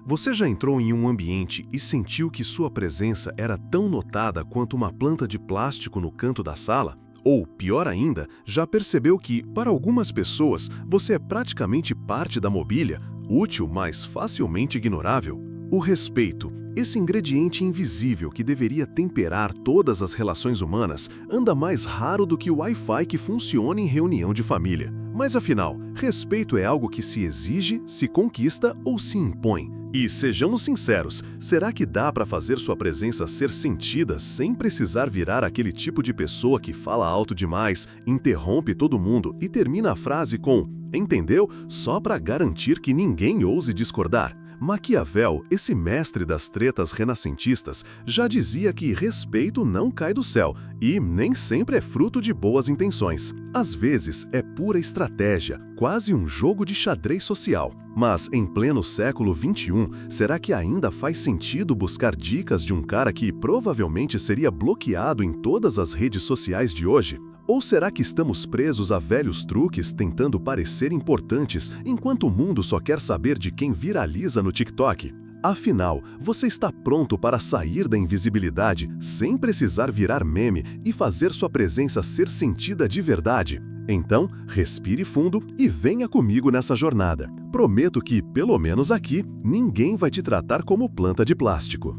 Você já entrou em um ambiente e sentiu que sua presença era tão notada quanto uma planta de plástico no canto da sala? Ou, pior ainda, já percebeu que, para algumas pessoas, você é praticamente parte da mobília, útil, mas facilmente ignorável? O respeito, esse ingrediente invisível que deveria temperar todas as relações humanas, anda mais raro do que o Wi-Fi que funciona em reunião de família. Mas afinal, respeito é algo que se exige, se conquista ou se impõe? E sejamos sinceros, será que dá para fazer sua presença ser sentida sem precisar virar aquele tipo de pessoa que fala alto demais, interrompe todo mundo e termina a frase com "entendeu?" só para garantir que ninguém ouse discordar? Maquiavel, esse mestre das tretas renascentistas, já dizia que respeito não cai do céu e nem sempre é fruto de boas intenções. Às vezes é pura estratégia, quase um jogo de xadrez social. Mas, em pleno século XXI, será que ainda faz sentido buscar dicas de um cara que provavelmente seria bloqueado em todas as redes sociais de hoje? Ou será que estamos presos a velhos truques tentando parecer importantes, enquanto o mundo só quer saber de quem viraliza no TikTok? Afinal, você está pronto para sair da invisibilidade sem precisar virar meme e fazer sua presença ser sentida de verdade? Então, respire fundo e venha comigo nessa jornada. Prometo que, pelo menos aqui, ninguém vai te tratar como planta de plástico.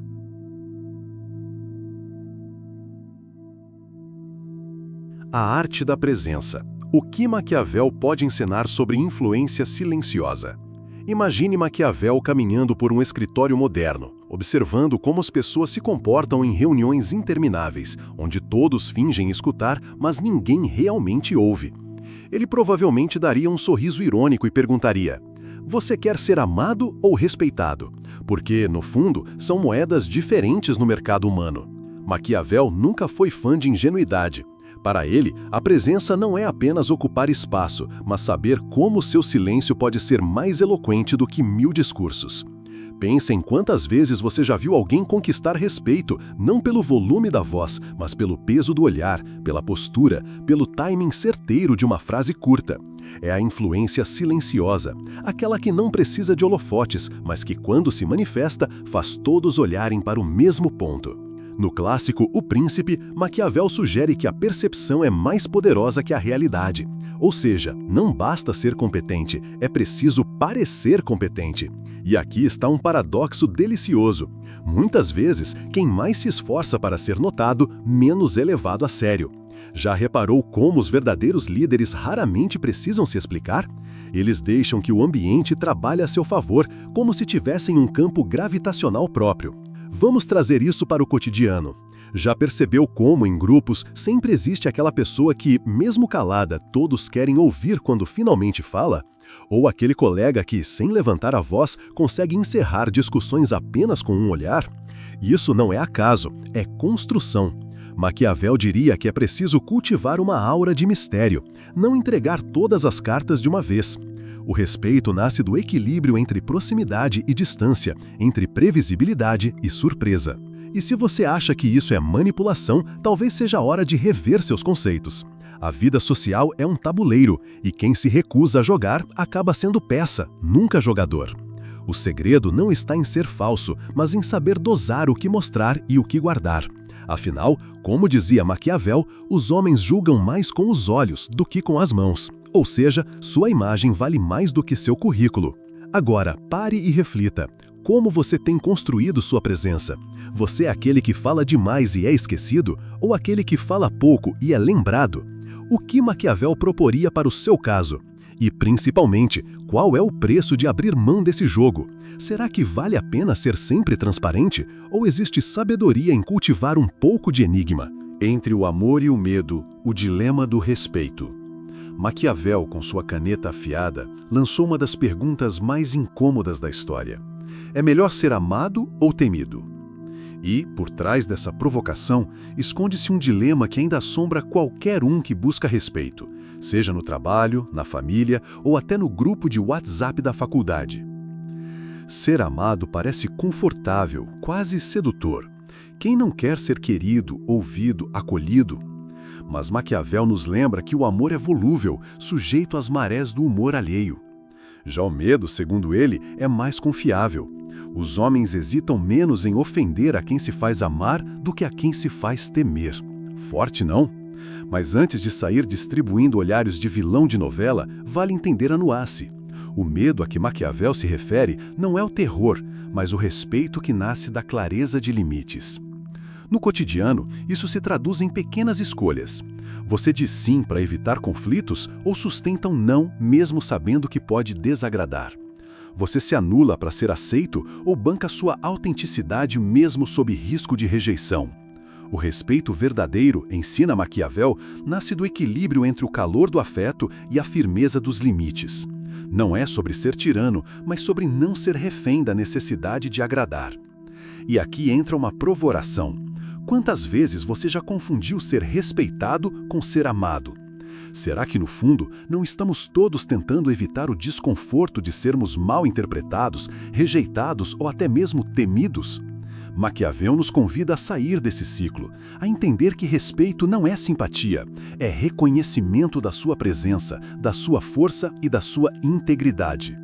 A arte da presença. O que Maquiavel pode ensinar sobre influência silenciosa? Imagine Maquiavel caminhando por um escritório moderno, observando como as pessoas se comportam em reuniões intermináveis, onde todos fingem escutar, mas ninguém realmente ouve. Ele provavelmente daria um sorriso irônico e perguntaria: "Você quer ser amado ou respeitado?" Porque, no fundo, são moedas diferentes no mercado humano. Maquiavel nunca foi fã de ingenuidade. Para ele, a presença não é apenas ocupar espaço, mas saber como seu silêncio pode ser mais eloquente do que 1000 discursos. Pense em quantas vezes você já viu alguém conquistar respeito, não pelo volume da voz, mas pelo peso do olhar, pela postura, pelo timing certeiro de uma frase curta. É a influência silenciosa, aquela que não precisa de holofotes, mas que, quando se manifesta, faz todos olharem para o mesmo ponto. No clássico O Príncipe, Maquiavel sugere que a percepção é mais poderosa que a realidade. Ou seja, não basta ser competente, é preciso parecer competente. E aqui está um paradoxo delicioso. Muitas vezes, quem mais se esforça para ser notado, menos é levado a sério. Já reparou como os verdadeiros líderes raramente precisam se explicar? Eles deixam que o ambiente trabalhe a seu favor, como se tivessem um campo gravitacional próprio. Vamos trazer isso para o cotidiano. Já percebeu como, em grupos, sempre existe aquela pessoa que, mesmo calada, todos querem ouvir quando finalmente fala? Ou aquele colega que, sem levantar a voz, consegue encerrar discussões apenas com um olhar? Isso não é acaso, é construção. Maquiavel diria que é preciso cultivar uma aura de mistério, não entregar todas as cartas de uma vez. O respeito nasce do equilíbrio entre proximidade e distância, entre previsibilidade e surpresa. E se você acha que isso é manipulação, talvez seja a hora de rever seus conceitos. A vida social é um tabuleiro, e quem se recusa a jogar acaba sendo peça, nunca jogador. O segredo não está em ser falso, mas em saber dosar o que mostrar e o que guardar. Afinal, como dizia Maquiavel, os homens julgam mais com os olhos do que com as mãos. Ou seja, sua imagem vale mais do que seu currículo. Agora, pare e reflita. Como você tem construído sua presença? Você é aquele que fala demais e é esquecido? Ou aquele que fala pouco e é lembrado? O que Maquiavel proporia para o seu caso? E, principalmente, qual é o preço de abrir mão desse jogo? Será que vale a pena ser sempre transparente? Ou existe sabedoria em cultivar um pouco de enigma? Entre o amor e o medo, o dilema do respeito. Maquiavel, com sua caneta afiada, lançou uma das perguntas mais incômodas da história. É melhor ser amado ou temido? E, por trás dessa provocação, esconde-se um dilema que ainda assombra qualquer um que busca respeito, seja no trabalho, na família ou até no grupo de WhatsApp da faculdade. Ser amado parece confortável, quase sedutor. Quem não quer ser querido, ouvido, acolhido? Mas Maquiavel nos lembra que o amor é volúvel, sujeito às marés do humor alheio. Já o medo, segundo ele, é mais confiável. Os homens hesitam menos em ofender a quem se faz amar do que a quem se faz temer. Forte, não? Mas antes de sair distribuindo olhares de vilão de novela, vale entender a nuance. O medo a que Maquiavel se refere não é o terror, mas o respeito que nasce da clareza de limites. No cotidiano, isso se traduz em pequenas escolhas. Você diz sim para evitar conflitos ou sustenta um não mesmo sabendo que pode desagradar? Você se anula para ser aceito ou banca sua autenticidade mesmo sob risco de rejeição? O respeito verdadeiro, ensina Maquiavel, nasce do equilíbrio entre o calor do afeto e a firmeza dos limites. Não é sobre ser tirano, mas sobre não ser refém da necessidade de agradar. E aqui entra uma provocação. Quantas vezes você já confundiu ser respeitado com ser amado? Será que, no fundo, não estamos todos tentando evitar o desconforto de sermos mal interpretados, rejeitados ou até mesmo temidos? Maquiavel nos convida a sair desse ciclo, a entender que respeito não é simpatia, é reconhecimento da sua presença, da sua força e da sua integridade.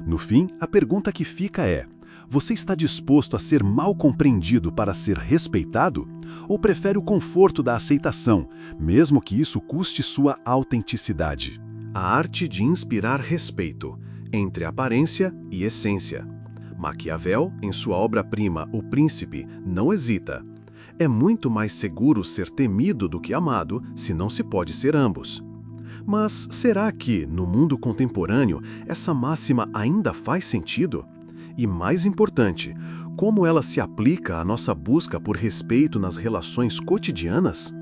No fim, a pergunta que fica é: você está disposto a ser mal compreendido para ser respeitado? Ou prefere o conforto da aceitação, mesmo que isso custe sua autenticidade? A arte de inspirar respeito, entre aparência e essência. Maquiavel, em sua obra-prima O Príncipe, não hesita. É muito mais seguro ser temido do que amado, se não se pode ser ambos. Mas será que, no mundo contemporâneo, essa máxima ainda faz sentido? E mais importante, como ela se aplica à nossa busca por respeito nas relações cotidianas?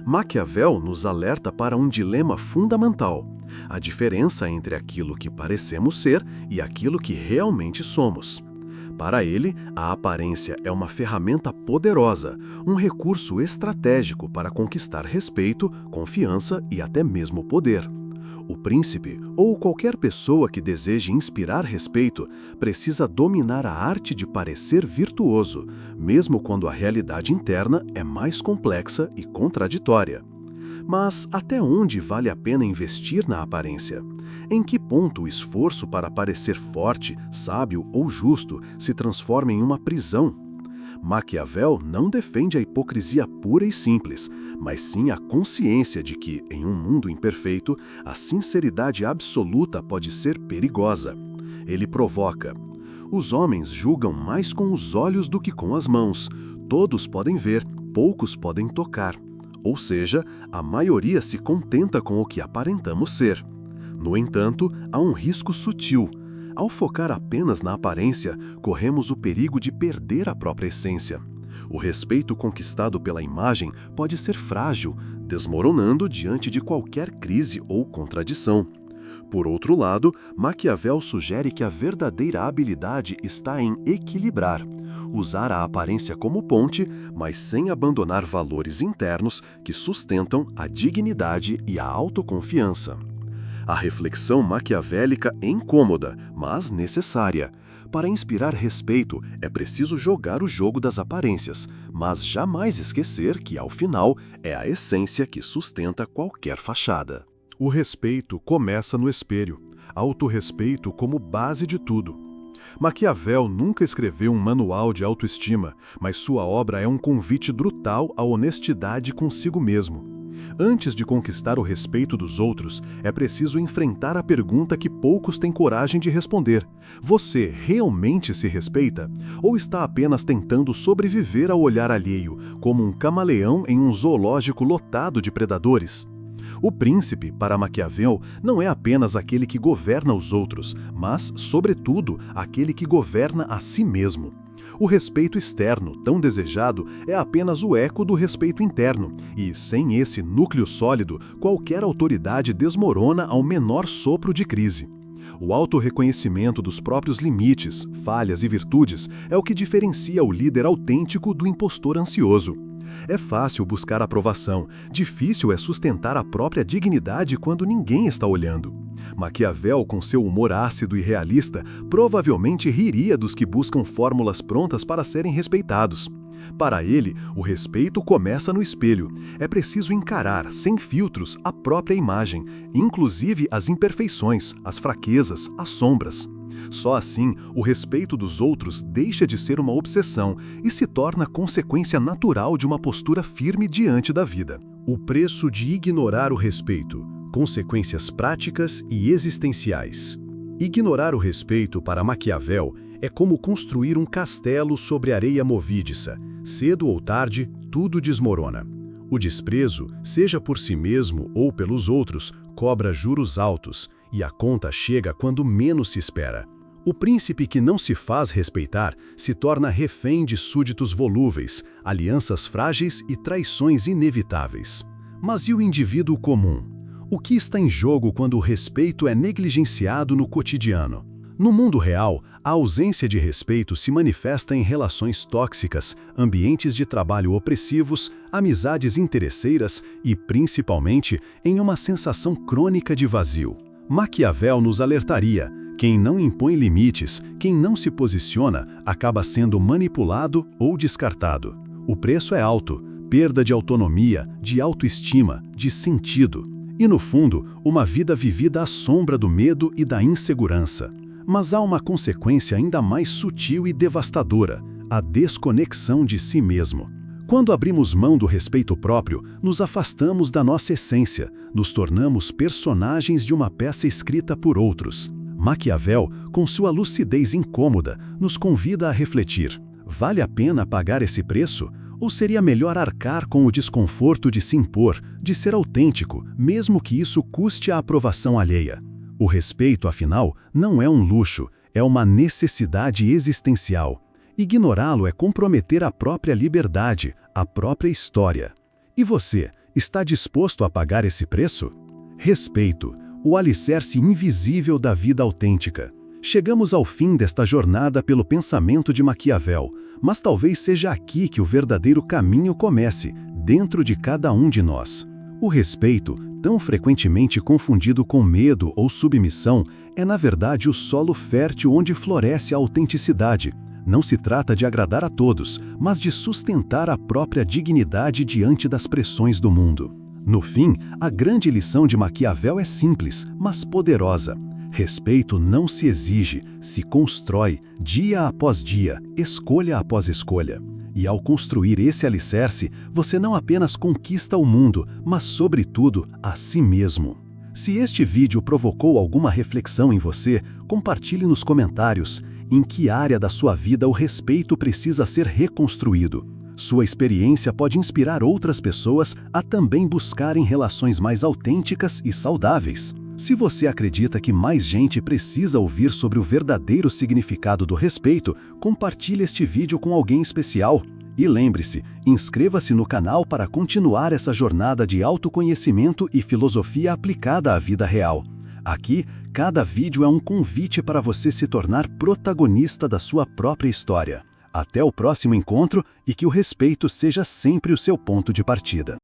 Maquiavel nos alerta para um dilema fundamental: a diferença entre aquilo que parecemos ser e aquilo que realmente somos. Para ele, a aparência é uma ferramenta poderosa, um recurso estratégico para conquistar respeito, confiança e até mesmo poder. O príncipe, ou qualquer pessoa que deseje inspirar respeito, precisa dominar a arte de parecer virtuoso, mesmo quando a realidade interna é mais complexa e contraditória. Mas até onde vale a pena investir na aparência? Em que ponto o esforço para parecer forte, sábio ou justo se transforma em uma prisão? Maquiavel não defende a hipocrisia pura e simples, mas sim a consciência de que, em um mundo imperfeito, a sinceridade absoluta pode ser perigosa. Ele provoca: os homens julgam mais com os olhos do que com as mãos. Todos podem ver, poucos podem tocar. Ou seja, a maioria se contenta com o que aparentamos ser. No entanto, há um risco sutil. Ao focar apenas na aparência, corremos o perigo de perder a própria essência. O respeito conquistado pela imagem pode ser frágil, desmoronando diante de qualquer crise ou contradição. Por outro lado, Maquiavel sugere que a verdadeira habilidade está em equilibrar, usar a aparência como ponte, mas sem abandonar valores internos que sustentam a dignidade e a autoconfiança. A reflexão maquiavélica é incômoda, mas necessária. Para inspirar respeito, é preciso jogar o jogo das aparências, mas jamais esquecer que, ao final, é a essência que sustenta qualquer fachada. O respeito começa no espelho, autorrespeito como base de tudo. Maquiavel nunca escreveu um manual de autoestima, mas sua obra é um convite brutal à honestidade consigo mesmo. Antes de conquistar o respeito dos outros, é preciso enfrentar a pergunta que poucos têm coragem de responder: você realmente se respeita? Ou está apenas tentando sobreviver ao olhar alheio, como um camaleão em um zoológico lotado de predadores? O príncipe, para Maquiavel, não é apenas aquele que governa os outros, mas, sobretudo, aquele que governa a si mesmo. O respeito externo, tão desejado, é apenas o eco do respeito interno, e, sem esse núcleo sólido, qualquer autoridade desmorona ao menor sopro de crise. O autorreconhecimento dos próprios limites, falhas e virtudes é o que diferencia o líder autêntico do impostor ansioso. É fácil buscar aprovação, difícil é sustentar a própria dignidade quando ninguém está olhando. Maquiavel, com seu humor ácido e realista, provavelmente riria dos que buscam fórmulas prontas para serem respeitados. Para ele, o respeito começa no espelho. É preciso encarar, sem filtros, a própria imagem, inclusive as imperfeições, as fraquezas, as sombras. Só assim, o respeito dos outros deixa de ser uma obsessão e se torna consequência natural de uma postura firme diante da vida. O preço de ignorar o respeito. Consequências práticas e existenciais. Ignorar o respeito para Maquiavel é como construir um castelo sobre areia movediça. Cedo ou tarde, tudo desmorona. O desprezo, seja por si mesmo ou pelos outros, cobra juros altos, e a conta chega quando menos se espera. O príncipe que não se faz respeitar se torna refém de súditos volúveis, alianças frágeis e traições inevitáveis. Mas e o indivíduo comum? O que está em jogo quando o respeito é negligenciado no cotidiano? No mundo real, a ausência de respeito se manifesta em relações tóxicas, ambientes de trabalho opressivos, amizades interesseiras e, principalmente, em uma sensação crônica de vazio. Maquiavel nos alertaria: quem não impõe limites, quem não se posiciona, acaba sendo manipulado ou descartado. O preço é alto: perda de autonomia, de autoestima, de sentido. E, no fundo, uma vida vivida à sombra do medo e da insegurança. Mas há uma consequência ainda mais sutil e devastadora: a desconexão de si mesmo. Quando abrimos mão do respeito próprio, nos afastamos da nossa essência, nos tornamos personagens de uma peça escrita por outros. Maquiavel, com sua lucidez incômoda, nos convida a refletir: vale a pena pagar esse preço? Ou seria melhor arcar com o desconforto de se impor, de ser autêntico, mesmo que isso custe a aprovação alheia? O respeito, afinal, não é um luxo, é uma necessidade existencial. Ignorá-lo é comprometer a própria liberdade, a própria história. E você, está disposto a pagar esse preço? Respeito, o alicerce invisível da vida autêntica. Chegamos ao fim desta jornada pelo pensamento de Maquiavel, mas talvez seja aqui que o verdadeiro caminho comece, dentro de cada um de nós. O respeito, tão frequentemente confundido com medo ou submissão, é na verdade o solo fértil onde floresce a autenticidade. Não se trata de agradar a todos, mas de sustentar a própria dignidade diante das pressões do mundo. No fim, a grande lição de Maquiavel é simples, mas poderosa. Respeito não se exige, se constrói, dia após dia, escolha após escolha. E ao construir esse alicerce, você não apenas conquista o mundo, mas, sobretudo, a si mesmo. Se este vídeo provocou alguma reflexão em você, compartilhe nos comentários. Em que área da sua vida o respeito precisa ser reconstruído? Sua experiência pode inspirar outras pessoas a também buscarem relações mais autênticas e saudáveis. Se você acredita que mais gente precisa ouvir sobre o verdadeiro significado do respeito, compartilhe este vídeo com alguém especial. E lembre-se, inscreva-se no canal para continuar essa jornada de autoconhecimento e filosofia aplicada à vida real. Aqui, cada vídeo é um convite para você se tornar protagonista da sua própria história. Até o próximo encontro e que o respeito seja sempre o seu ponto de partida.